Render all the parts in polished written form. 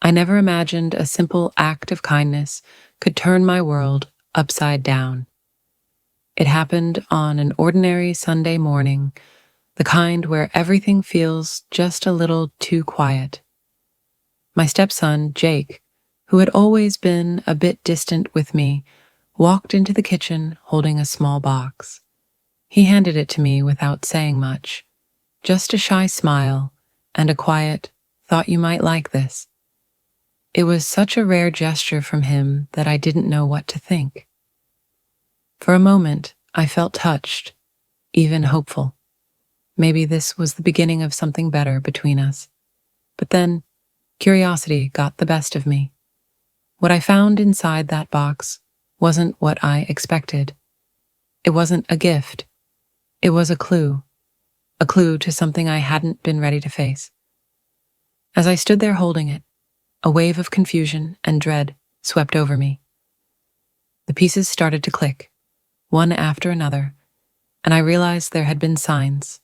I never imagined a simple act of kindness could turn my world upside down. It happened on an ordinary Sunday morning, the kind where everything feels just a little too quiet. My stepson, Jake, who had always been a bit distant with me, walked into the kitchen holding a small box. He handed it to me without saying much, just a shy smile and a quiet, "Thought you might like this." It was such a rare gesture from him that I didn't know what to think. For a moment, I felt touched, even hopeful. Maybe this was the beginning of something better between us. But then, curiosity got the best of me. What I found inside that box wasn't what I expected. It wasn't a gift. It was a clue to something I hadn't been ready to face. As I stood there holding it, a wave of confusion and dread swept over me. The pieces started to click, one after another, and I realized there had been signs,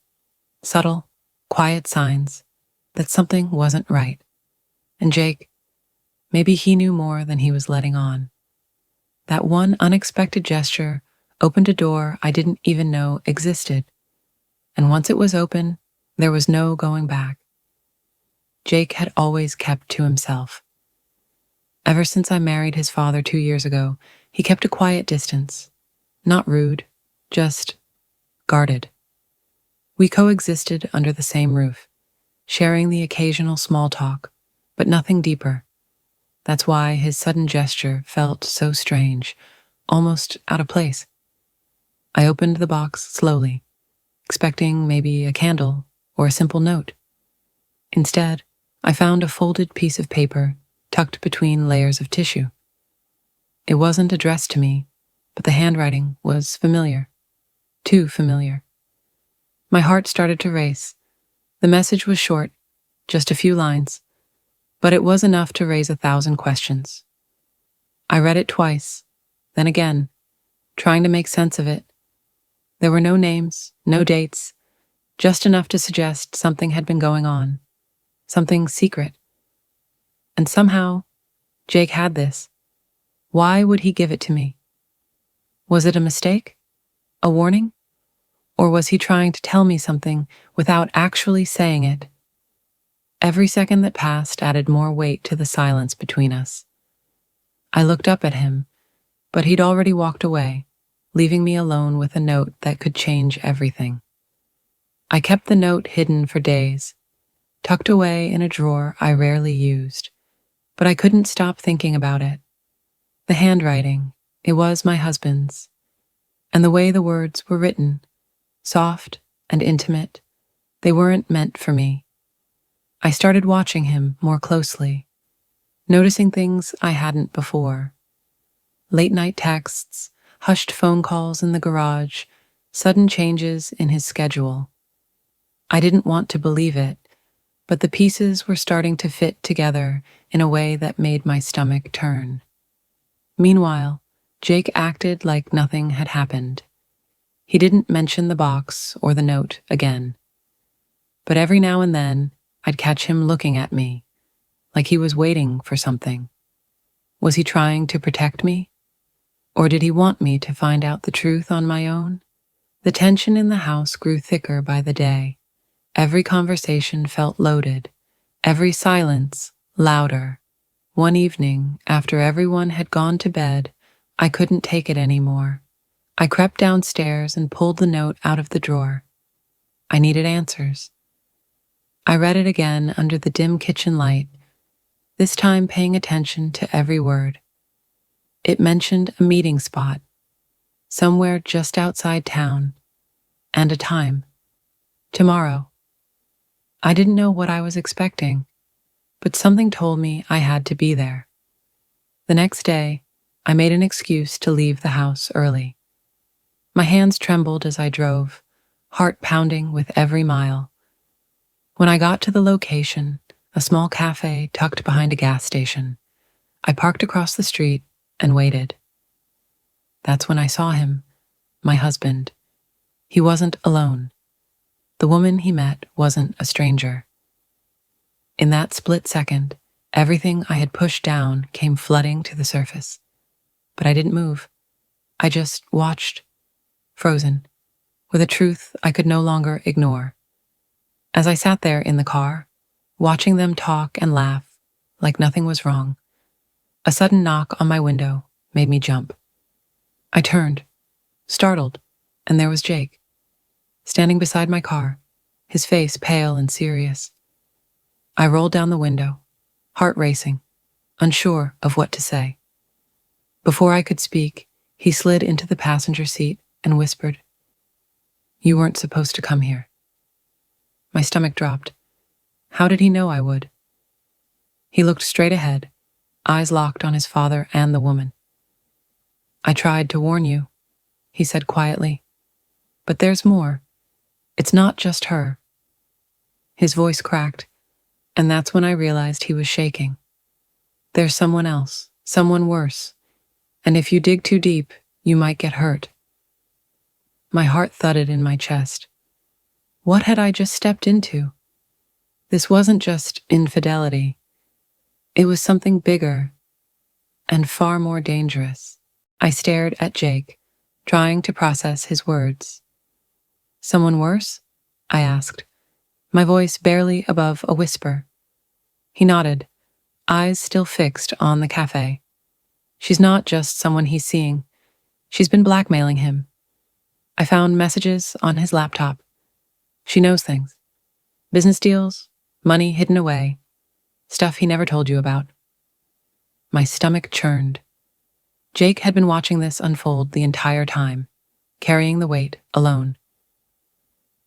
subtle, quiet signs, that something wasn't right. And Jake, maybe he knew more than he was letting on. That one unexpected gesture opened a door I didn't even know existed. And once it was open, there was no going back. Jake had always kept to himself. Ever since I married his father 2 years ago, he kept a quiet distance. Not rude, just guarded. We coexisted under the same roof, sharing the occasional small talk, but nothing deeper. That's why his sudden gesture felt so strange, almost out of place. I opened the box slowly, expecting maybe a candle or a simple note. Instead, I found a folded piece of paper tucked between layers of tissue. It wasn't addressed to me, but the handwriting was familiar. Too familiar. My heart started to race. The message was short, just a few lines, but it was enough to raise 1,000 questions. I read it twice, then again, trying to make sense of it. There were no names, no dates, just enough to suggest something had been going on, something secret. And somehow, Jake had this. Why would he give it to me? Was it a mistake? A warning? Or was he trying to tell me something without actually saying it? Every second that passed added more weight to the silence between us. I looked up at him, but he'd already walked away, leaving me alone with a note that could change everything. I kept the note hidden for days, tucked away in a drawer I rarely used, but I couldn't stop thinking about it. The handwriting, it was my husband's, and the way the words were written, soft and intimate, they weren't meant for me. I started watching him more closely, noticing things I hadn't before. Late-night texts, hushed phone calls in the garage, sudden changes in his schedule. I didn't want to believe it, but the pieces were starting to fit together in a way that made my stomach turn. Meanwhile, Jake acted like nothing had happened. He didn't mention the box or the note again. But every now and then, I'd catch him looking at me, like he was waiting for something. Was he trying to protect me? Or did he want me to find out the truth on my own? The tension in the house grew thicker by the day. Every conversation felt loaded, every silence louder. One evening, after everyone had gone to bed, I couldn't take it anymore. I crept downstairs and pulled the note out of the drawer. I needed answers. I read it again under the dim kitchen light, this time paying attention to every word. It mentioned a meeting spot, somewhere just outside town, and a time. Tomorrow. I didn't know what I was expecting, but something told me I had to be there. The next day, I made an excuse to leave the house early. My hands trembled as I drove, heart pounding with every mile. When I got to the location, a small cafe tucked behind a gas station, I parked across the street and waited. That's when I saw him, my husband. He wasn't alone. The woman he met wasn't a stranger. In that split second, Everything I had pushed down came flooding to the surface. But I didn't move. I just watched, frozen, with a truth I could no longer ignore. As I sat there in the car, watching them talk and laugh like nothing was wrong, a sudden knock on my window made me jump. I turned, startled, and there was Jake, standing beside my car, his face pale and serious. I rolled down the window, heart racing, unsure of what to say. Before I could speak, he slid into the passenger seat and whispered, "You weren't supposed to come here." My stomach dropped. How did he know I would? He looked straight ahead, eyes locked on his father and the woman. "I tried to warn you," he said quietly. "But there's more. It's not just her." His voice cracked, and that's when I realized he was shaking. "There's someone else, someone worse. And if you dig too deep, you might get hurt." My heart thudded in my chest. What had I just stepped into? This wasn't just infidelity. It was something bigger and far more dangerous. I stared at Jake, trying to process his words. "Someone worse?" I asked, my voice barely above a whisper. He nodded, eyes still fixed on the cafe. "She's not just someone he's seeing. She's been blackmailing him. I found messages on his laptop. She knows things. Business deals, money hidden away, stuff he never told you about." My stomach churned. Jake had been watching this unfold the entire time, carrying the weight alone.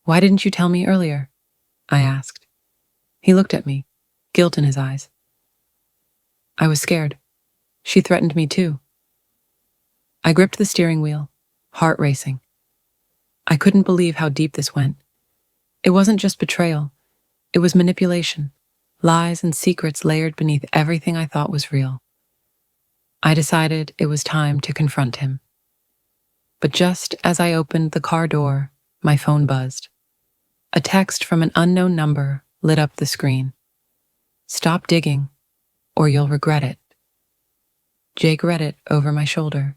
"Why didn't you tell me earlier?" I asked. He looked at me, guilt in his eyes. "I was scared. She threatened me too." I gripped the steering wheel, heart racing. I couldn't believe how deep this went. It wasn't just betrayal. It was manipulation, lies and secrets layered beneath everything I thought was real. I decided it was time to confront him. But just as I opened the car door, my phone buzzed. A text from an unknown number lit up the screen. "Stop digging, or you'll regret it." Jake read it over my shoulder.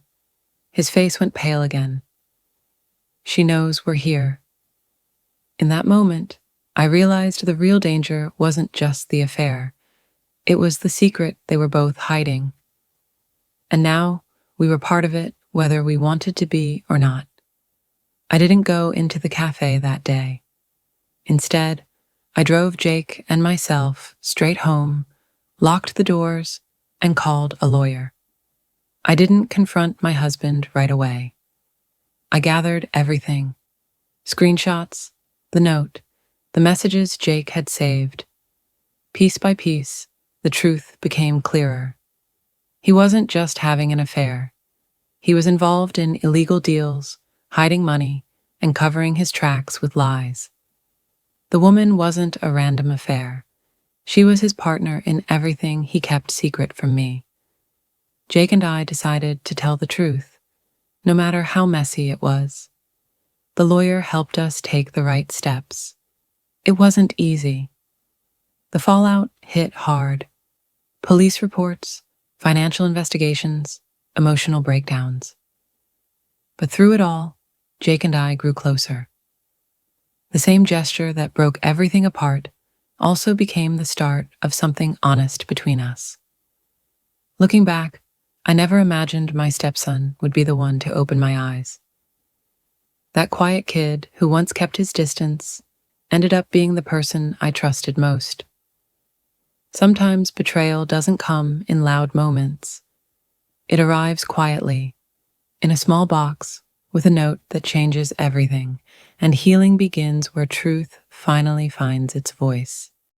His face went pale again. "She knows we're here." In that moment, I realized the real danger wasn't just the affair. It was the secret they were both hiding. And now we were part of it, whether we wanted to be or not. I didn't go into the cafe that day. Instead, I drove Jake and myself straight home, locked the doors, and called a lawyer. I didn't confront my husband right away. I gathered everything: screenshots, the note, the messages Jake had saved. Piece by piece, the truth became clearer. He wasn't just having an affair. He was involved in illegal deals, hiding money, and covering his tracks with lies. The woman wasn't a random affair. She was his partner in everything he kept secret from me. Jake and I decided to tell the truth, no matter how messy it was. The lawyer helped us take the right steps. It wasn't easy. The fallout hit hard. Police reports, financial investigations, emotional breakdowns. But through it all, Jake and I grew closer. The same gesture that broke everything apart also became the start of something honest between us. Looking back, I never imagined my stepson would be the one to open my eyes. That quiet kid who once kept his distance ended up being the person I trusted most. Sometimes betrayal doesn't come in loud moments. It arrives quietly, in a small box, with a note that changes everything, and healing begins where truth finally finds its voice.